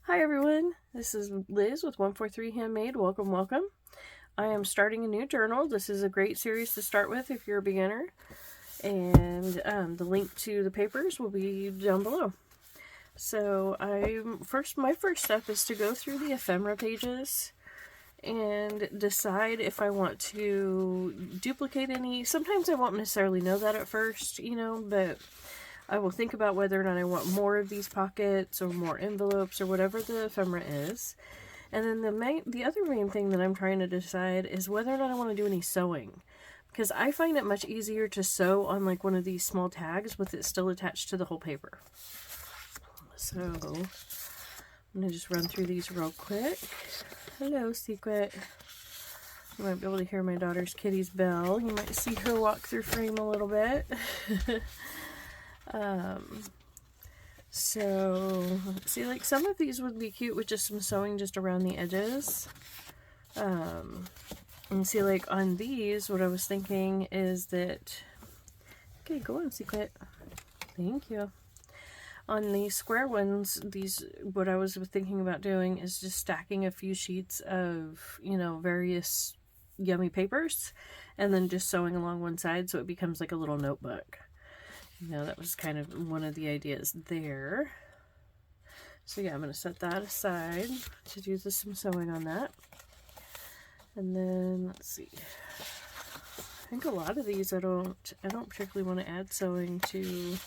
Hi everyone, this is Liz with 143 Handmade. Welcome, welcome. I am starting a new journal. This is a great series to start with if you're a beginner. And the link to the papers will be down below. So my first step is to go through the ephemera pages and decide if I want to duplicate any. Sometimes I won't necessarily know that at first, but I will think about whether or not I want more of these pockets or more envelopes or whatever the ephemera is. And then the other main thing that I'm trying to decide is whether or not I want to do any sewing. Because I find it much easier to sew on like one of these small tags with it still attached to the whole paper. So I'm going to just run through these real quick. Hello, Secret. You might be able to hear my daughter's kitty's bell. You might see her walk through frame a little bit. So see, like some of these would be cute with just some sewing just around the edges. And see, like on these, what I was thinking is that, okay, go on, Secret. Thank you. On these square ones, what I was thinking about doing is just stacking a few sheets of, various yummy papers and then just sewing along one side so it becomes like a little notebook. That was kind of one of the ideas there. So yeah, I'm going to set that aside to do some sewing on that. And then let's see. I think a lot of these I don't particularly want to add sewing to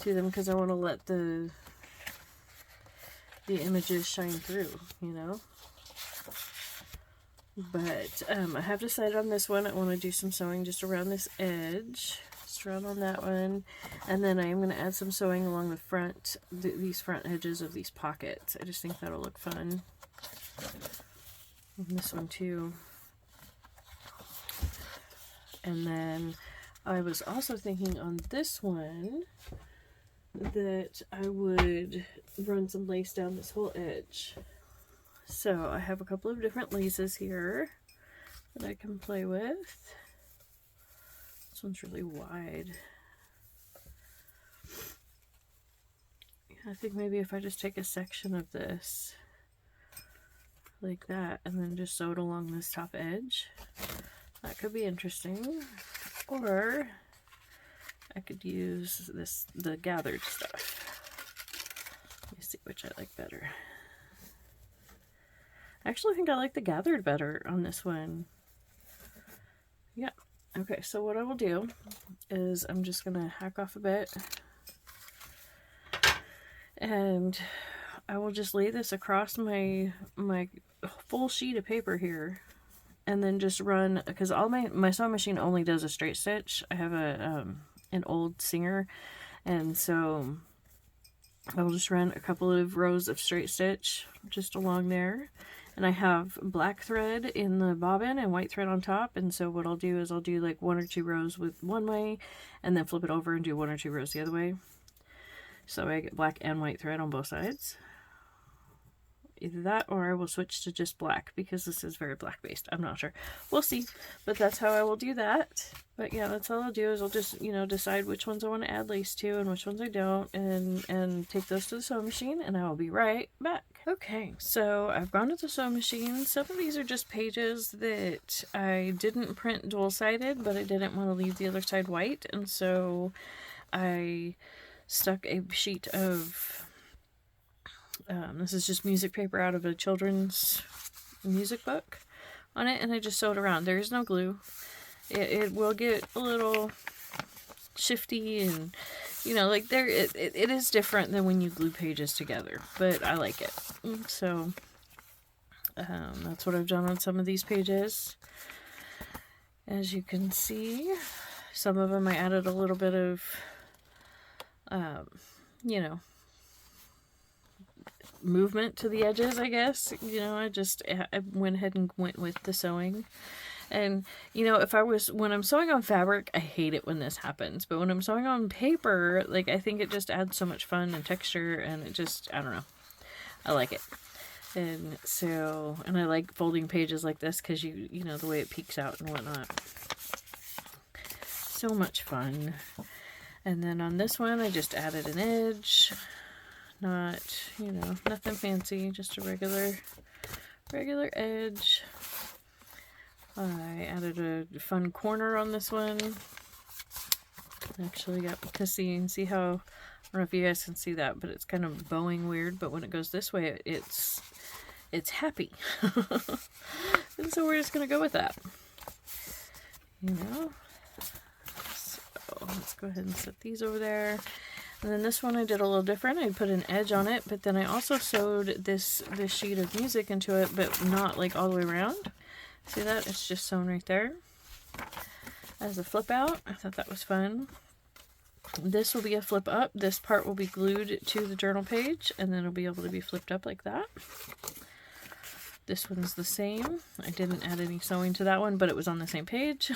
them because I want to let the images shine through, But I have decided on this one I want to do some sewing just around this edge. Around on that one, and then I am going to add some sewing along the front, these front edges of these pockets. I just think that'll look fun. And this one too. And then I was also thinking on this one that I would run some lace down this whole edge. So I have a couple of different laces here that I can play with. This one's really wide. I think maybe if I just take a section of this like that and then just sew it along this top edge, that could be interesting. Or I could use the gathered stuff. Let me see which I like better. I actually think I like the gathered better on this one. Yeah. Okay, so what I will do is I'm just going to hack off a bit and I will just lay this across my full sheet of paper here and then just run, because all my sewing machine only does a straight stitch. I have an old Singer, and so I'll just run a couple of rows of straight stitch just along there. And I have black thread in the bobbin and white thread on top. And so what I'll do is I'll do like 1 or 2 rows with one way and then flip it over and do 1 or 2 rows the other way. So I get black and white thread on both sides. Either that or I will switch to just black because this is very black based. I'm not sure. We'll see. But that's how I will do that. But yeah, that's all I'll do is I'll just, decide which ones I want to add lace to and which ones I don't, and take those to the sewing machine, and I will be right back. Okay, so I've gone to the sewing machine. Some of these are just pages that I didn't print dual-sided, but I didn't want to leave the other side white, and so I stuck a sheet of, this is just music paper out of a children's music book on it, and I just sewed around. There is no glue. It will get a little shifty and, like it is different than when you glue pages together, but I like it. So that's what I've done on some of these pages. As you can see, some of them I added a little bit of, movement to the edges, I guess. I went ahead and went with the sewing. And, when I'm sewing on fabric, I hate it when this happens. But when I'm sewing on paper, like, I think it just adds so much fun and texture, and it just, I don't know. I like it. And so, and I like folding pages like this because the way it peeks out and whatnot. So much fun. And then on this one, I just added an edge. not, you know, nothing fancy, just a regular edge. I added a fun corner on this one. Actually got to see how, I don't know if you guys can see that, but it's kind of bowing weird, but when it goes this way, it's happy. And so we're just gonna go with that, you know. So let's go ahead and set these over there. And then this one I did a little different. I put an edge on it, but then I also sewed this sheet of music into it, but not like all the way around. See that? It's just sewn right there as a flip out. I thought that was fun. This will be a flip up. This part will be glued to the journal page, and then it'll be able to be flipped up like that. This one's the same. I didn't add any sewing to that one, but it was on the same page.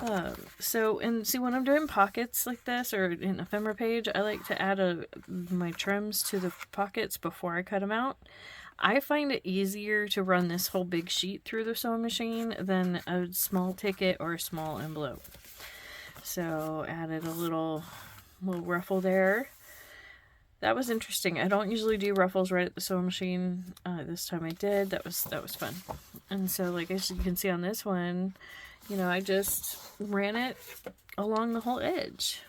And see, when I'm doing pockets like this, or in ephemera page, I like to add my trims to the pockets before I cut them out. I find it easier to run this whole big sheet through the sewing machine than a small ticket or a small envelope. So added a little ruffle there. That was interesting. I don't usually do ruffles right at the sewing machine. This time I did. That was fun. And so, like, as you can see on this one, you know, I just ran it along the whole edge.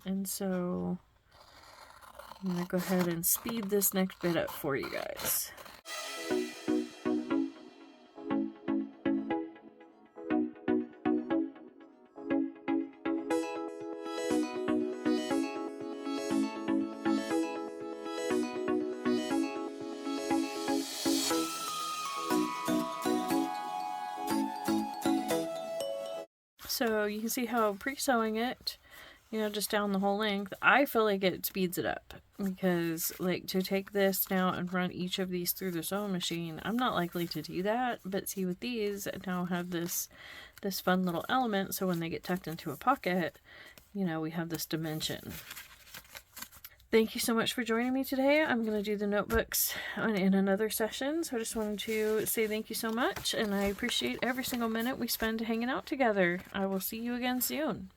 And so I'm going to go ahead and speed this next bit up for you guys. So you can see how pre-sewing it, you know, just down the whole length, I feel like it speeds it up, because like to take this now and run each of these through the sewing machine, I'm not likely to do that. But see, with these, I now have this fun little element, so when they get tucked into a pocket, you know, we have this dimension. Thank you so much for joining me today. I'm going to do the notebooks in another session, so I just wanted to say thank you so much, and I appreciate every single minute we spend hanging out together. I will see you again soon.